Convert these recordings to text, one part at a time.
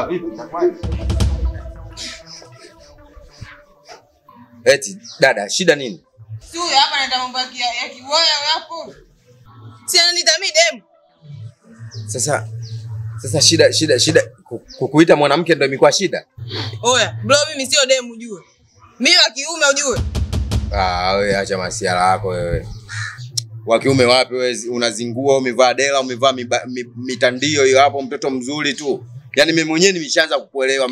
Vipi? Eti dada, shida nini? Si huyu hapa anaenda mambo ya kiboya hapo. Si ananitamii demu. Sasa shida kukuita mwanamke ndio imekuwa shida? Oya, bro mimi sio demu ujue. Mimi wa kiume ujue. Wewe acha masiala yako wewe. Wa kiume wapi wewe? Unazingua, umevaa dela, umevaa mitandio hiyo hapo, mtoto mzuri tu. Yaani mimi mwenyewe nimeshaanza kukuelewa.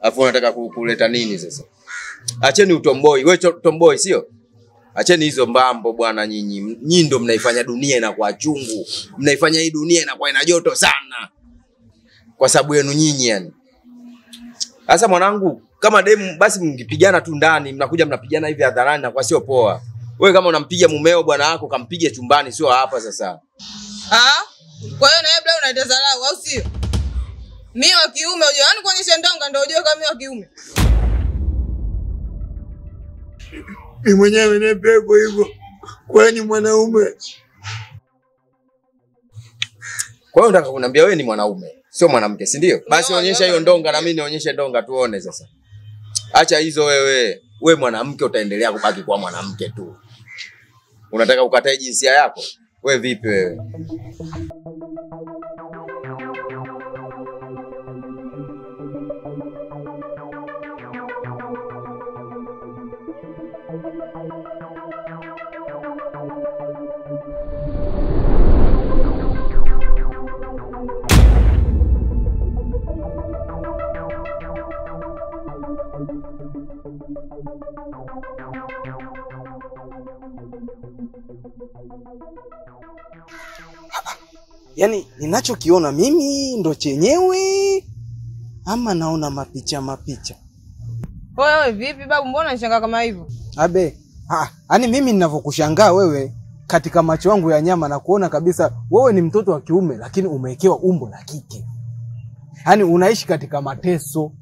Alafu unataka kuleta nini sasa? Acheni utomboi. Wewe tomboi sio? Acheni hizo mbambo bwana nyinyi. Nyinyi ndio mnaifanya dunia inakuwa chungu. Mnaifanya hii dunia inakuwa ina joto sana. Kwa sababu yenu nyinyi yani. Sasa mwanangu, kama demu basi mngipigana tu ndani, mnakuja mnapigana hivi hadharani na kwa sio poa. Wewe kama unampiga mumeo bwana wako, kampige chumbani, sio hapa sasa. Kwa hiyo na wewe bla unatazarau au sio? Mimi wa kiume unajua, yani kuonyesha ndonga ndio unajua kama mimi wa kiume. Mimi mwenyewe ni pepo hivyo. Kwani mwanaume? Kwa hiyo unataka kuniambia wewe ni mwanaume, sio mwanamke, si ndio? Basi onyesha hiyo ndonga na mimi nionyeshe ndonga tuone sasa. Acha hizo wewe. Wewe mwanamke utaendelea kubaki kuwa mwanamke tu. Unataka ukatae jinsia yako? Wewe vipi wewe? Yaani ninachokiona mimi ndo chenyewe ama naona mapicha? Wewe vipi babu, mbona unashangaa kama hivyo? Yaani mimi ninavyokushangaa wewe katika macho yangu ya nyama na kuona kabisa wewe ni mtoto wa kiume lakini umewekewa umbo la kike. Yaani unaishi katika mateso.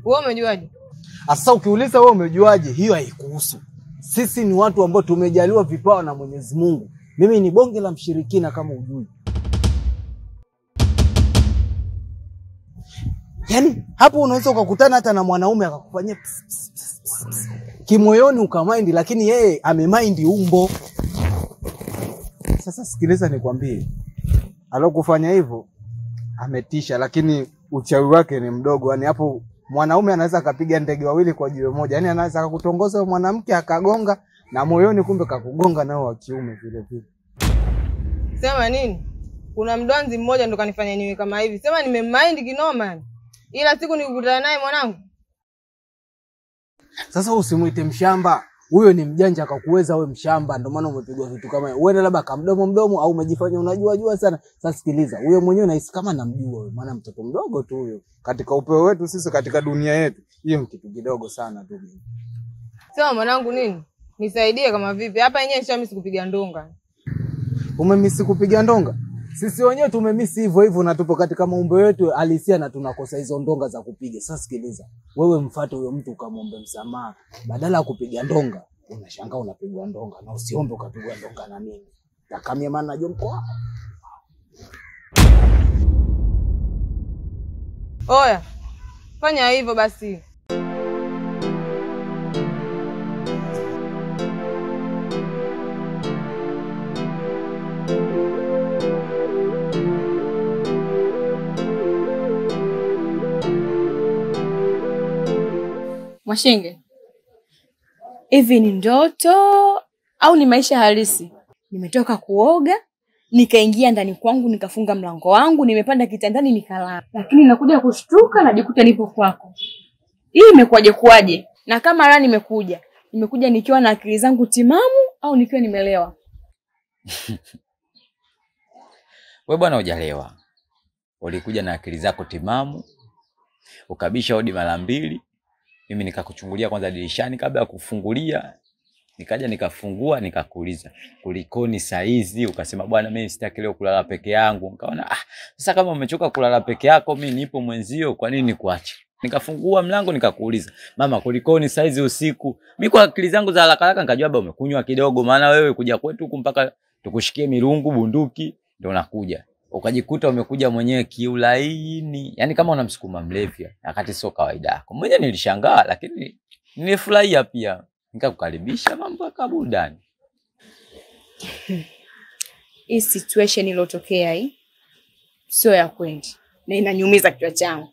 Wewe umejuaje? Sasa ukiuliza wewe umejuaje, hiyo haikuhusu. Sisi ni watu ambao tumejaliwa vipawa na Mwenyezi Mungu. Mimi ni bonge la mshirikina kama ujui. Yaani hapo unaweza ukakutana hata na mwanaume akakufanyia kimoyoni ukamind, lakini yeye amemind umbo. Sasa sikiliza nikwambie. Alokufanya hivyo ametisha, lakini uchawi wake ni mdogo. Yaani hapo mwanaume anaweza akapiga ndege wawili kwa jiwe moja. Yaani anaweza akakutongoza mwanamke akagonga na moyoni kumbe kakugonga nao wa kiume vile vile. Sema nini? Kuna mdwanzi mmoja ndo kanifanya niwe kama hivi. Sema nimemind kinoma. Ila siku nikukutana naye mwanangu. Sasa usimuite mshamba. Huyo ni mjanja akakuweza wewe mshamba, ndio maana umepigwa vitu kama hiyo. Wewe labda kamdomo au umejifanya unajua sana. Sasa sikiliza, huyo mwenyewe nahisi kama namjua wewe, maana mtoto mdogo tu huyo. Katika upeo wetu sisi katika dunia yetu, hiyo ni kitu kidogo sana tu. Sema mwanangu nini? Nisaidie kama vipi? Hapa yenyewe nishamisi kupiga ndonga. Umemisi kupiga ndonga? Sisi wenyewe tumemisi hivyo na tupo katika maumbo yetu halisia na tunakosa hizo ndonga za kupiga. Sasa sikiliza, wewe mfuate huyo mtu ukamwombe msamaha. Badala ya kupiga ndonga, unashangaa unapigwa ndonga, na usiombe ukapigwa ndonga na mimi. Takamia maana najua mko hapa. Oya. Fanya hivyo basi. Mwashinge, hivi ni ndoto au ni maisha halisi? Nimetoka kuoga, nikaingia ndani kwangu, nikafunga mlango wangu, nimepanda kitandani nikalala. Lakini nakuja kushtuka najikuta nipo kwako. Hii imekuaje? Na kama leo nimekuja nikiwa na akili zangu timamu au nikiwa nimelewa? Wewe bwana hujalewa. Ulikuja na akili zako timamu, ukabisha hodi mara 2. Mimi nikakuchungulia kwanza dirishani kabla ya kufungulia. Nikaja nikafungua nikakuuliza, kulikoni saizi? Ukasema bwana mimi sitaki leo kulala peke yangu. Nikaona sasa kama umechoka kulala peke yako, mimi nipo mwenzio, kwa nini nikuache? Nikafungua mlango nikakuuliza, mama kulikoni saizi usiku? Mimi kwa akili zangu za haraka nikajua umekunywa kidogo, maana wewe kuja kwetu huku mpaka tukushikie mirungu bunduki ndio unakuja. ukajikuta umekuja mwenyewe kiulaini, yani kama unamsukuma mlevi, wakati sio kawaida yako. Mwenyewe nilishangaa, lakini nilifurahia pia, nikakukaribisha, mambo ya burudani. Hii situation iliyotokea hii sio ya kweli na inaniumiza kichwa changu,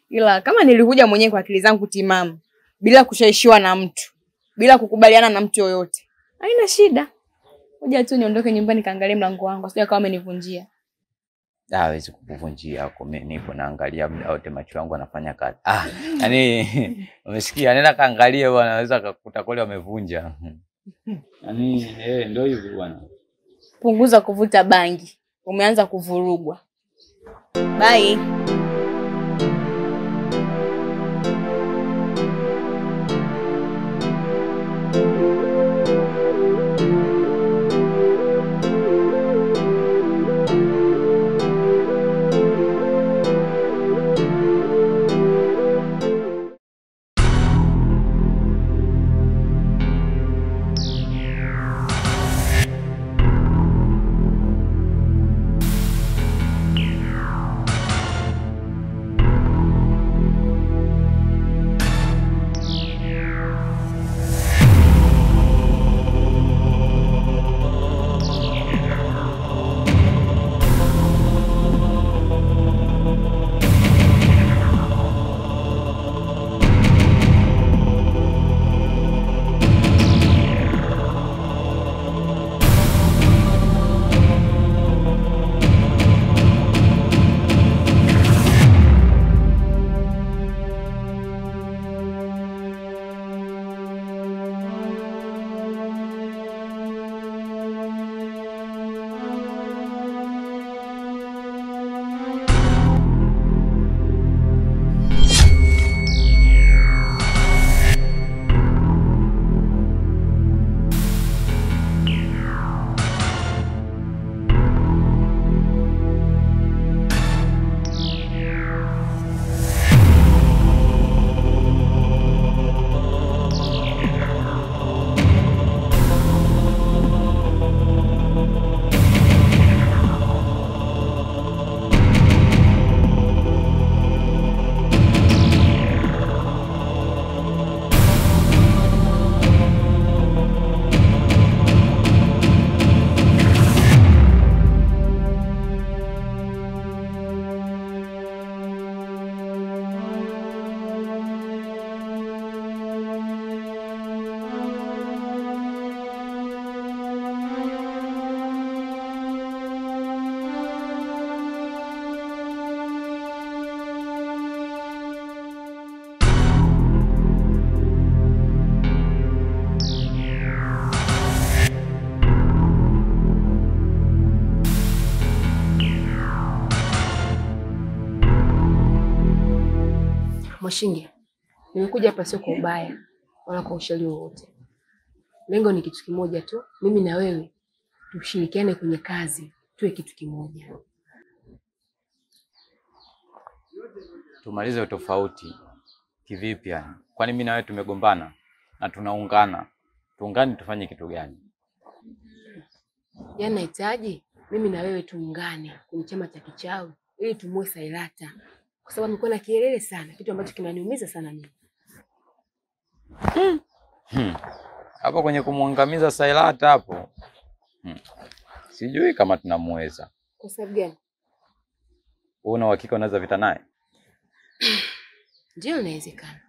ila kama nilikuja mwenyewe kwa akili zangu timamu, bila kushawishiwa na mtu, bila kukubaliana na mtu yoyote, haina shida. Ngoja tu niondoke nyumbani kaangalie mlango wangu, sio kama amenivunjia. Hawezi kukuvunjia huko, mimi nipo naangalia muda wote, macho yangu yanafanya kazi. Yani umesikia, nenda kaangalie bwana, anaweza kukuta kule wamevunja. Yani ndio hivyo bwana. Punguza kuvuta bangi, umeanza kuvurugwa. Bye. Mwashinge, nimekuja hapa sio kwa ubaya wala kwa ushauri wowote. Lengo ni kitu kimoja tu, mimi na wewe tushirikiane kwenye kazi, tuwe kitu kimoja. Tumalize tofauti. Kivipi yani? Kwani mimi na wewe tumegombana na tunaungana. Tuungane tufanye kitu gani? Yaani nahitaji mimi na wewe tuungane kwenye chama cha kichawi ili tumue Sailata. Kwa sababu nilikuwa na kielele sana, kitu ambacho kinaniumiza sana mimi. Hapo kwenye kumwangamiza Sailata hapo. Sijui kama tunamweza. Kwa sababu gani? Wewe una uhakika unaweza vita naye? Ndio, inawezekana.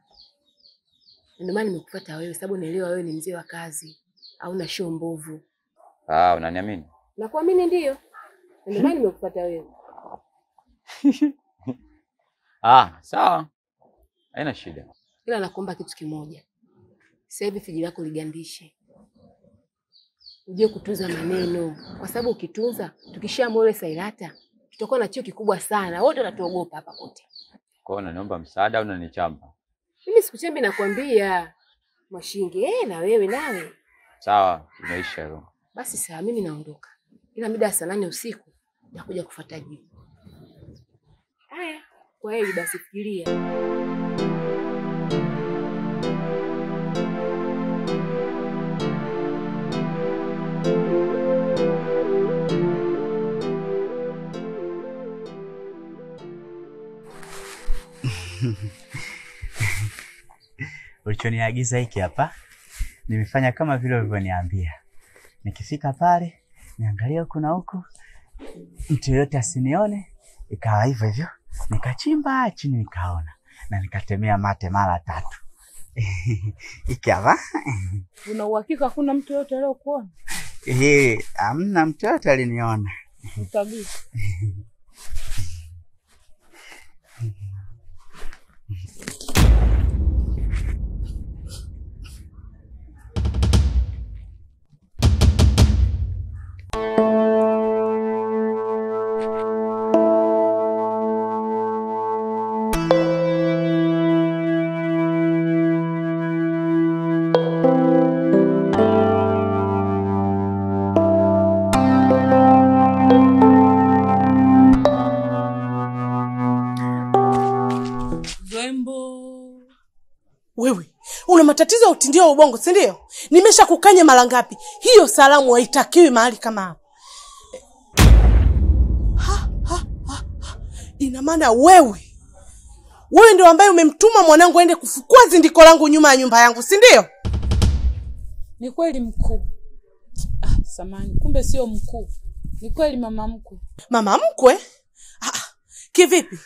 Ndio maana nimekufuata wewe, sababu naelewa wewe ni mzee wa kazi, hauna show mbovu. Unaniamini? Nakuamini ndio. Ndio maana nimekufuata wewe. Sawa. Haina shida. Ila nakuomba kitu kimoja. Sasa hivi fiji lako ligandishe. Ujue kutunza maneno, kwa sababu ukitunza, tukishaamua ile Sailata, tutakuwa na cheo kikubwa sana. Wote wanatuogopa hapa kote. Kwa hiyo unaniomba msaada au unanichamba? Mimi sikuchembi, nakwambia. Mwashinge, na wewe nawe. Sawa, imeisha hilo. Basi sawa, mimi naondoka. Ila mida ya saa 8 usiku nakuja kufuata jibu. Haya, kwa hiyo basi fikiria. Ulichoniagiza hiki hapa. Nimefanya kama vile ulivyoniambia. Nikifika pale, niangalia huku na huku. Mtu yote asinione. Ikawa hivyo hivyo. Nikachimba chini nikaona. Na nikatemea mate mara 3. Hiki hapa. Una uhakika hakuna mtu yote aliyokuona? Hamna mtu yote aliniona. Kabisa. Wewe, una matatizo ya utindio wa ubongo, si ndio? Nimesha kukanya mara ngapi? Hiyo salamu haitakiwi mahali kama hapa. Ina maana wewe ndio ambaye umemtuma mwanangu aende kufukua zindiko langu nyuma ya nyumba yangu, si ndio? Ni kweli mkuu. Samani, kumbe sio mkuu. Ni kweli mama mkwe. Mama mkwe? Kivipi?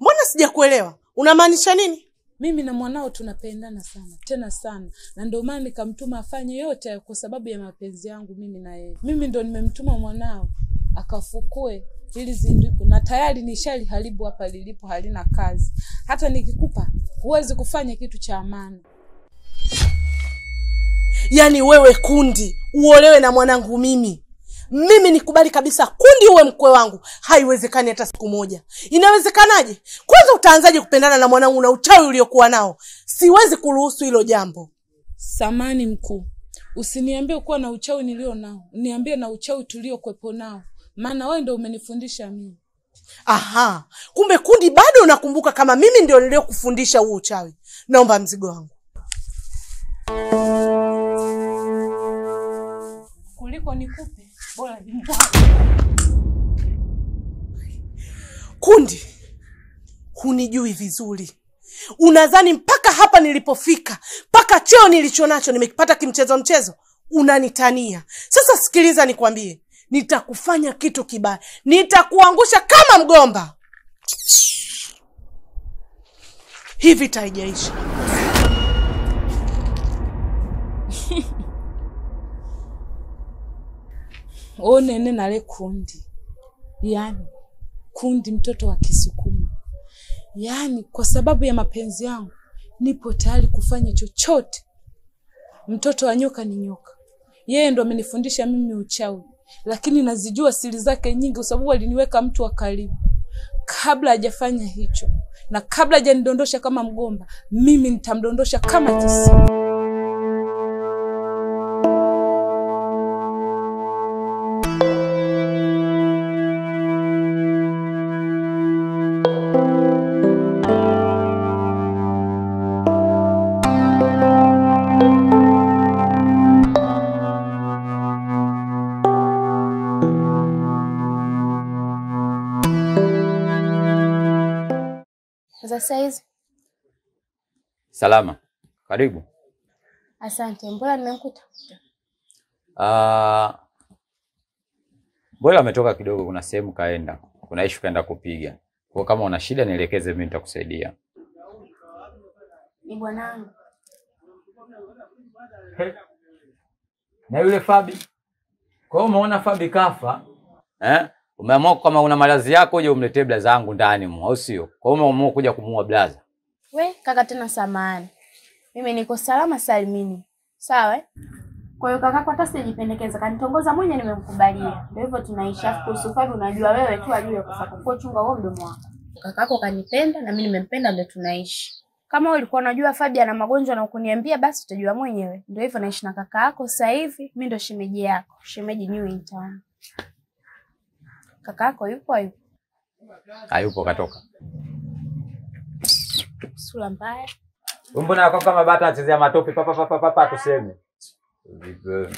Mbona sijakuelewa? Unamaanisha nini? Mimi na mwanao tunapendana sana, tena sana. Na ndio maana nikamtuma afanye yote kwa sababu ya mapenzi yangu mimi na yeye. Mimi ndo nimemtuma mwanao akafukue ili zindiko, na tayari nishali haribu hapa lilipo, halina kazi. Hata nikikupa huwezi kufanya kitu cha amana. Yaani wewe Kundi uolewe na mwanangu mimi? Mimi nikubali kabisa Kundi uwe mkwe wangu? Haiwezekani hata siku moja. Inawezekanaje? Kwanza utaanzaje kupendana na mwanangu na uchawi uliokuwa nao? Siwezi kuruhusu hilo jambo. Samani mkuu, usiniambie kuwa na uchawi nilio nao. Niambie na uchawi tuliokuepo nao. Maana wewe ndio umenifundisha mimi. Kumbe Kundi bado unakumbuka kama mimi ndio niliyokufundisha huo uchawi. Naomba mzigo wangu. Kuliko nikupe, bora nimwache. Kundi, hunijui vizuri. Unadhani mpaka hapa nilipofika, mpaka cheo nilichonacho nimekipata kimchezo? Unanitania. Sasa sikiliza nikwambie, nitakufanya kitu kibaya. Nitakuangusha kama mgomba. Hivi taijaisha. Nene nale Kundi. Yaani Kundi mtoto wa Kisukuma. Yaani kwa sababu ya mapenzi yangu nipo tayari kufanya chochote. Mtoto wa nyoka ni nyoka. Yeye ndo amenifundisha mimi uchawi, lakini nazijua siri zake nyingi kwa sababu aliniweka mtu wa karibu. Kabla hajafanya hicho na kabla hajanidondosha kama mgomba, mimi nitamdondosha kama kisima. Saizi. Salama. Karibu. Asante. Mbona nimemkuta? Mbona ametoka kidogo, kuna sehemu kaenda. Kuna issue kaenda kupiga. Kwa kama una shida nielekeze, mimi nitakusaidia. Ni bwanangu. Na yule Fabi. Kwa hiyo umeona Fabi kafa? Umeamua kama una malazi yako uje umletee blaza yangu ndani au sio? Kwa hiyo umeamua kuja kumuua blaza. We kaka, tena samahani. Mimi niko salama salimini. Sawa Kwa hiyo kakako hata sijipendekeza, kanitongoza mwenye nimemkubalia. Ndio hivyo tunaishi. Afu kuhusu Fabi unajua wewe tu ajue kwa chunga wewe mdomo wako. Kakako kanipenda na mimi nimempenda, ndio tunaishi. Kama wewe ulikuwa unajua Fabi ana magonjwa na ukuniambia, basi utajua mwenyewe. Ndio hivyo naishi na kaka yako sasa hivi. Mimi ndo shemeji yako, shemeji new in town. Kaka yako yupo hayupo? Hayupo, katoka. Sura mbaya. Mbona yako kama bata achezea matope papa tuseme. Vipi?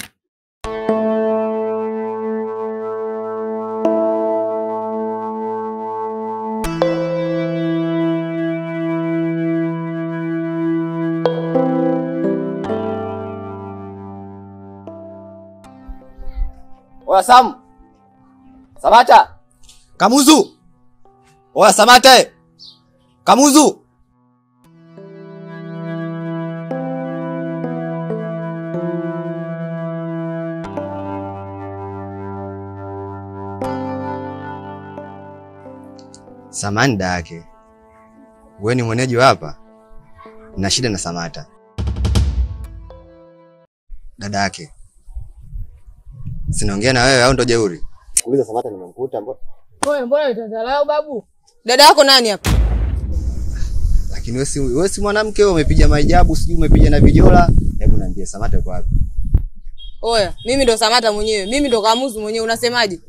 Oya Sam. Samata. Kamuzu. Oya Samata. Kamuzu. Samani dada yake. Wewe ni mwenyeji hapa? Na shida na Samata. Dada yake. Sinaongea na wewe au ndo jeuri? Kuuliza Samata nimemkuta mbona? Mbona utadharau babu? Dada yako nani hapa? Lakini wewe si mwanamke, wewe umepiga maajabu, sijui umepiga na vijola. Hebu niambie Samata yuko wapi? Oya, mimi ndo Samata mwenyewe. Mimi ndo Kamuzu mwenyewe, unasemaje?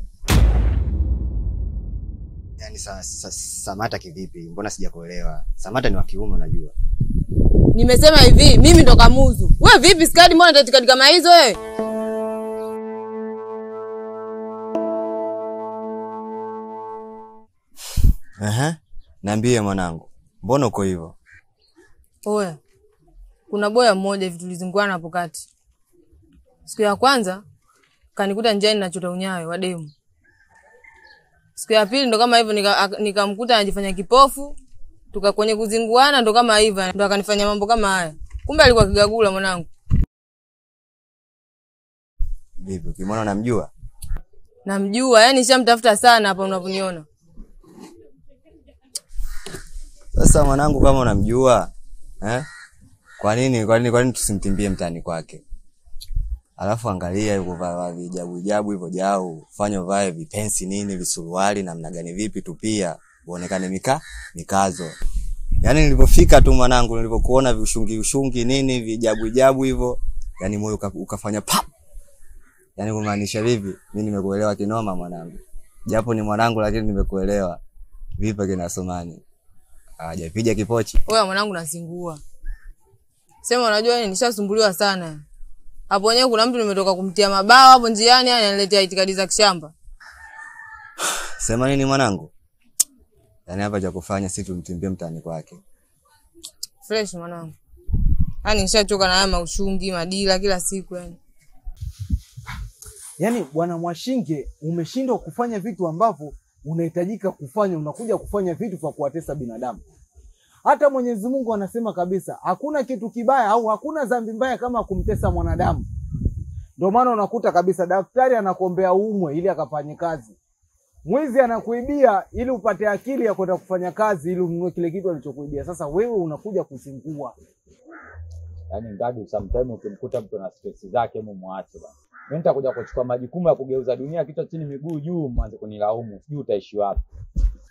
Yaani Samata kivipi? Mbona sijakuelewa? Samata ni wa kiume unajua. Nimesema hivi, mimi ndo Kamuzu. Wewe vipi skadi, mbona tatika kama hizo wewe? Niambie mwanangu. Mbona uko hivyo? Oya. Kuna boya mmoja hivi tulizunguana hapo kati. Siku ya kwanza kanikuta njiani na chota unyayo wa demu. Siku ya pili ndo kama hivyo nikamkuta anajifanya kipofu. Kwenye kuzinguana ndo kama hivyo ndo akanifanya mambo kama haya. Kumbe alikuwa kigagula mwanangu. Bibi, ukimwona unamjua? Namjua, yani nishamtafuta sana hapa unavuniona. Sasa mwanangu kama unamjua, Kwa nini tusimtimbie mtani kwake? Alafu angalia yuko vaa vijabu hivyo jao, fanya vae vipensi nini, visuruali namna gani vipi tu pia uonekane mikazo. Yaani nilipofika tu mwanangu, nilipokuona ushungi nini, vijabu hivyo, yani moyo ukafanya pap. Yaani kumaanisha vipi? Mimi nimekuelewa kinoma mwanangu. Japo ni mwanangu lakini nimekuelewa. Vipi kina Somani? Hajapiga kipochi. Wewe mwanangu nasingua. Sema unajua nini, nishasumbuliwa sana. Hapo wenyewe kuna mtu nimetoka kumtia mabao hapo njiani, ananiletea itikadi za kishamba. Sema nini mwanangu? Yaani hapa cha kufanya sisi tumtimbie mtani kwake. Fresh mwanangu. Yaani nishachoka na haya maushungi, madila kila siku yani. Yaani bwana Mwashinge umeshindwa kufanya vitu ambavyo unahitajika kufanya, unakuja kufanya vitu vya kuwatesa binadamu. Hata Mwenyezi Mungu anasema kabisa, hakuna kitu kibaya au hakuna dhambi mbaya kama kumtesa mwanadamu. Ndio maana unakuta kabisa daktari anakuombea umwe ili akafanye kazi. Mwizi anakuibia ili upate akili ya kwenda kufanya kazi ili ununue kile kitu alichokuibia. Sasa wewe unakuja kuzingua. Yaani ngadu sometimes ukimkuta mtu na stress zake muache bwana. Mimi nitakuja kuchukua majukumu ya kugeuza dunia kichwa chini miguu juu, mwanze kunilaumu. Sijui utaishi wapi.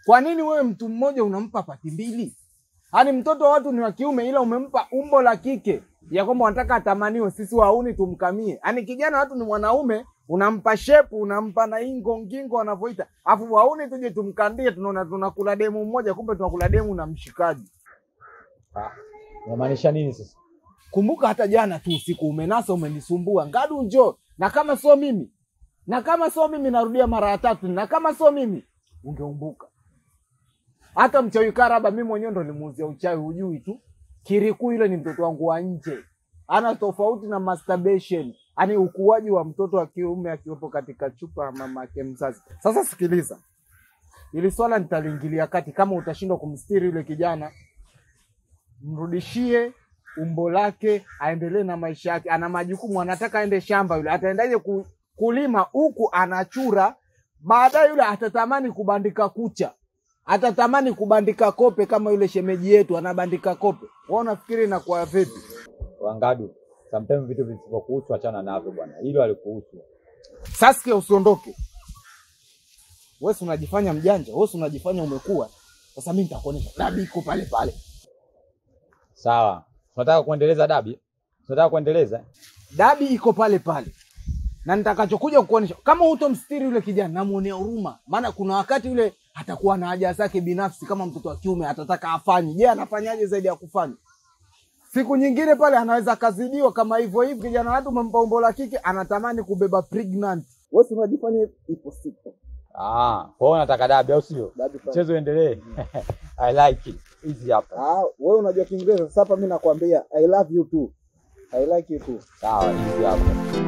Kwa nini wewe mtu mmoja unampa pati mbili? Yaani mtoto wa watu ni wa kiume ila umempa umbo la kike. Ya kwamba unataka atamaniwe, sisi wauni tumkamie. Yaani kijana watu ni mwanaume, unampa shepu, unampa na ingo ngingo wanavyoita. Alafu wauni tuje tumkandie, tunaona tunakula demu mmoja, kumbe tunakula demu na mshikaji. Unamaanisha nini sasa? Kumbuka hata jana tu usiku umenasa umenisumbua. Ngadu njoo. Na kama sio mimi narudia mara ya tatu. Na kama sio mimi ungeumbuka. Hata mchawi karaba mimi mwenyewe ndo nilimuuzia uchawi, hujui tu. Kiriku ile ni mtoto wangu wa nje. Ana tofauti na masturbation. Yaani ukuaji wa mtoto wa kiume akiwepo katika chupa ya mama yake mzazi. Sasa sikiliza. Ili swala nitaliingilia kati kama utashindwa kumstiri yule kijana. Mrudishie umbo lake, aendelee na maisha yake. Ana majukumu, anataka aende shamba yule. Ataendaje kulima huku anachura. Baadaye yule atatamani kubandika kucha. Atatamani kubandika kope kama yule shemeji yetu anabandika kope. Wewe unafikiri inakuwa vipi? Wangadu, sometimes vitu visivyokuhusu achana navyo bwana. Hilo alikuhusu. Sasa usiondoke. Wewe unajifanya mjanja, wewe unajifanya umekuwa. Sasa mimi nitakuonesha dabi iko pale pale. Sawa. Tunataka kuendeleza dabi? Tunataka kuendeleza? Dabi iko pale pale. Na nitakachokuja kukuonesha kama hutomstiri yule kijana namuonea huruma. Maana kuna wakati yule atakuwa na haja zake binafsi kama mtoto wa kiume atataka afanye. Je, anafanyaje zaidi ya kufanya? Siku nyingine pale anaweza kazidiwa kama hivyo hivi, kijana watu umempa umbo la kike anatamani kubeba pregnant. Wewe unajifanya ipo siku. Kwa hiyo unataka dabi au sio? Mchezo uendelee. I like it. Easy hapa. Wewe unajua Kiingereza, sasa hapa mimi nakwambia I love you too. I like you too. Sawa, easy hapa.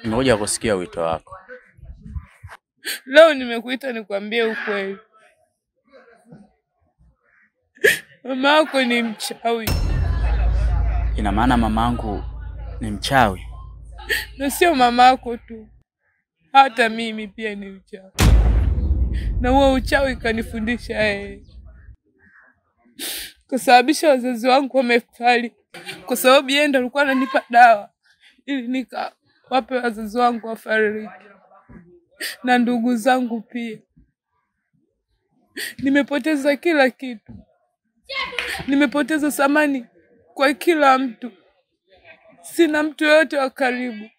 Nimekuja kusikia wito wako. Leo nimekuita nikwambie ukweli. Mama yako ni mchawi. Ina maana mamangu ni mchawi? Na sio mama yako tu, hata mimi pia ni mchawi. Na huo uchawi kanifundisha yeye. Kusababisha wazazi wangu wamefariki. Kwa sababu yeye ndo alikuwa ananipa dawa ili nikawape wazazi wangu wafariki. Na ndugu zangu pia. Nimepoteza kila kitu. Nimepoteza thamani kwa kila mtu. Sina mtu yote wa karibu.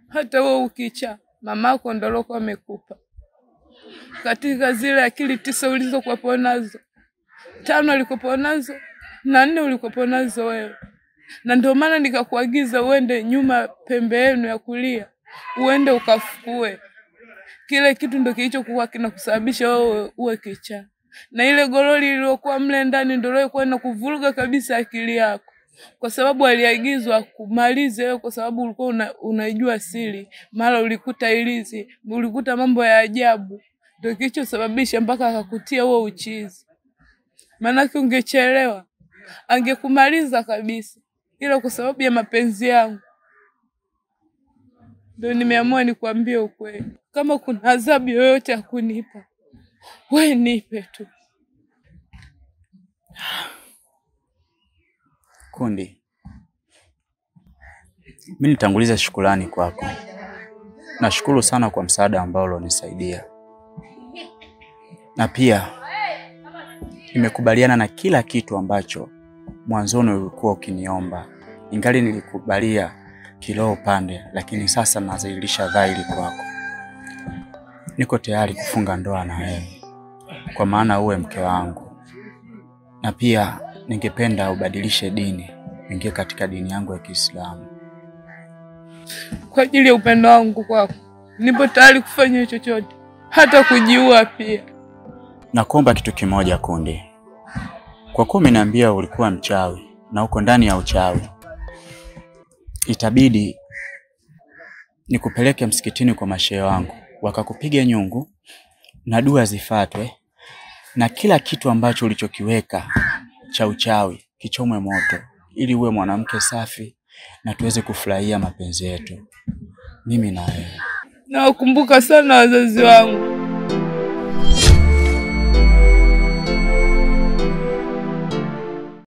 Hata wewe ukicha, mamako ndo alikuwa amekupa. Katika zile akili 9 ulizokuwa nazo, 5 alikuwa nazo na 4 ulikuwa nazo wewe. Na ndio maana nikakuagiza uende nyuma pembe yenu ya kulia, uende ukafukue. Kile kitu ndio kilichokuwa kinakusababisha wewe uwe kichaa. Na ile gololi iliyokuwa mle ndani ndio ilikuwa inakuvuruga kabisa akili yako. Kwa sababu aliagizwa kumalize wewe, kwa sababu ulikuwa unajua siri. Mara ulikuta ilizi, ulikuta mambo ya ajabu. Ndio kilichosababisha mpaka akakutia huo uchizi. Maana ungechelewa angekumaliza kabisa. Ila kwa sababu ya mapenzi yangu ndio nimeamua nikwambie ukweli. Kama kuna adhabu yoyote ya kunipa, wewe nipe tu. Kundi, mimi nitanguliza shukrani kwako. Nashukuru sana kwa msaada ambao ulonisaidia. Na pia nimekubaliana na kila kitu ambacho mwanzoni ulikuwa ukiniomba. Ingali nilikubalia kiroho upande, lakini sasa nazailisha dhahiri kwako. Niko tayari kufunga ndoa na wewe, kwa maana uwe mke wangu. Na pia ningependa ubadilishe dini, ingie katika dini yangu ya Kiislamu. Kwa ajili ya upendo wangu kwako, nipo tayari kufanya chochote, hata kujiua pia. Nakuomba kitu kimoja Kundi. Kwa kuwa umeniambia ulikuwa mchawi na uko ndani ya uchawi, itabidi nikupeleke msikitini kwa mashehe wangu, wakakupiga nyungu na dua zifuatwe, na kila kitu ambacho ulichokiweka cha uchawi kichomwe moto, ili uwe mwanamke safi na tuweze kufurahia mapenzi yetu mimi na wewe. Nawakumbuka sana wazazi wangu.